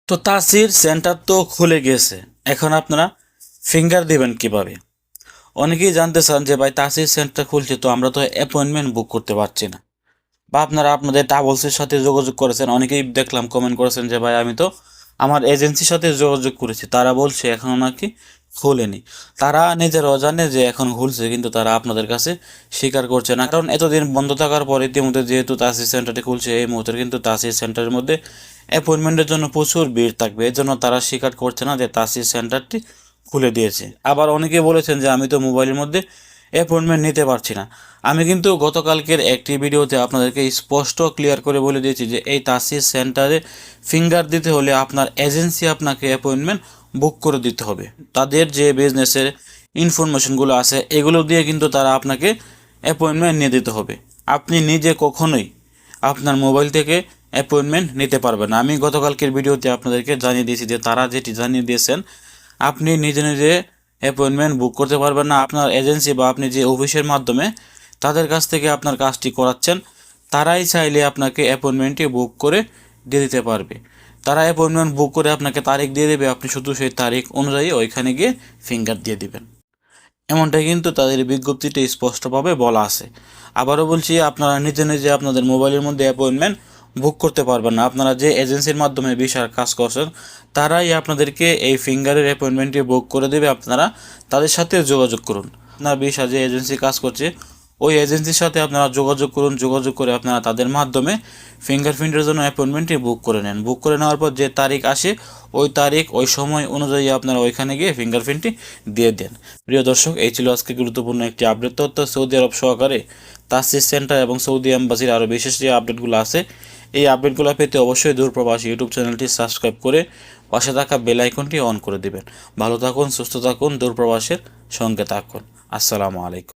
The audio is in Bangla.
তো তাসির সেন্টার তো খুলে গিয়েছে। এখন আপনারা ফিঙ্গার দিবেন কিভাবে? অনেকেই জানতে চান যে ভাই তাসির সেন্টার খুলছে, তো আমরা তো অ্যাপয়েন্টমেন্ট বুক করতে পারছি না। বা আপনারা আপনাদের ট্রাভেলসের সাথে যোগাযোগ করেছেন, অনেকেই দেখলাম কমেন্ট করেছেন যে ভাই আমি তো আমার এজেন্সির সাথে যোগাযোগ করেছি, তারা বলছে এখনও নাকি খোলেনি। তারা নিজেরাও জানে যে এখন খুলছে, কিন্তু তারা আপনাদের কাছে স্বীকার করছে না। কারণ এতদিন বন্ধ থাকার পর ইতিমধ্যে যেহেতু তাসির সেন্টারটি খুলছে, এই মুহূর্তে কিন্তু তাসির সেন্টারের মধ্যে অ্যাপয়েন্টমেন্টের জন্য প্রচুর ভিড় থাকবে। এর জন্য তারা স্বীকার করছে না যে তাসির সেন্টারটি খুলে দিয়েছে। আবার অনেকে বলেছেন যে আমি তো মোবাইলের মধ্যে অ্যাপয়েন্টমেন্ট নিতে পারছি না। আমি কিন্তু গতকালকের একটি ভিডিওতে আপনাদেরকে স্পষ্ট ক্লিয়ার করে বলে দিয়েছি যে এই তাসির সেন্টারে ফিঙ্গার দিতে হলে আপনার এজেন্সি আপনাকে অ্যাপয়েন্টমেন্ট বুক করে দিতে হবে। তাদের যে বিজনেসের ইনফরমেশনগুলো আছে এগুলো দিয়ে কিন্তু তারা আপনাকে অ্যাপয়েন্টমেন্ট নিয়ে দিতে হবে। আপনি নিজে কখনোই আপনার মোবাইল থেকে অ্যাপয়েন্টমেন্ট নিতে পারবেন না। আমি গতকালকের ভিডিওতে আপনাদেরকে জানিয়ে দিয়েছি যে তারা যেটি জানিয়ে দিয়েছেন, আপনি নিজে নিজে অ্যাপয়েন্টমেন্ট বুক করতে পারবেন না। আপনার এজেন্সি বা আপনি যে অফিসের মাধ্যমে তাদের কাছ থেকে আপনার কাজটি করাচ্ছেন, তারাই চাইলে আপনাকে অ্যাপয়েন্টমেন্টটি বুক করে দিয়ে দিতে পারবে। তারা অ্যাপয়েন্টমেন্ট বুক করে আপনাকে তারিখ দিয়ে দেবে, আপনি শুধু সেই তারিখ অনুযায়ী ওইখানে গিয়ে ফিঙ্গার দিয়ে দিবেন। এমনটাই কিন্তু তাদের বিজ্ঞপ্তিতে স্পষ্টভাবে বলা আছে। আবারও বলছি, আপনারা নিজে নিজে আপনাদের মোবাইলের মধ্যে অ্যাপয়েন্টমেন্ট বুক করতে পারবেন না। আপনারা যে এজেন্সির মাধ্যমে ভিসার কাজ করছেন, তারাই আপনাদেরকে এই ফিঙ্গারের অ্যাপয়েন্টমেন্টটি বুক করে দেবে। আপনারা তাদের সাথে যোগাযোগ করুন। আপনার ভিসা যে এজেন্সি কাজ করছে, ওই এজেন্সির সাথে আপনারা যোগাযোগ করুন। যোগাযোগ করে আপনারা তাদের মাধ্যমে ফিঙ্গারপ্রিন্টের জন্য অ্যাপয়েন্টমেন্টটি বুক করে নেন। বুক করে নেওয়ার পর যে তারিখ আসে, ওই তারিখ ওই সময় অনুযায়ী আপনারা ওইখানে গিয়ে ফিঙ্গারপ্রিন্টটি দিয়ে দেন। প্রিয় দর্শক, এই ছিল আজকে গুরুত্বপূর্ণ একটি আপডেট তথ্য। সৌদি আরব সহকারে তাসিস সেন্টার এবং সৌদি এম্বাসির আরও বিশেষ যে আপডেটগুলো আছে, এই আপডেটগুলো পেতে অবশ্যই দূরপ্রবাসী ইউটিউব চ্যানেলটি সাবস্ক্রাইব করে পাশে থাকা বেল আইকনটি অন করে দিবেন। ভালো থাকুন, সুস্থ থাকুন, দূরপ্রবাসের সঙ্গে থাকুন। আসসালামু আলাইকুম।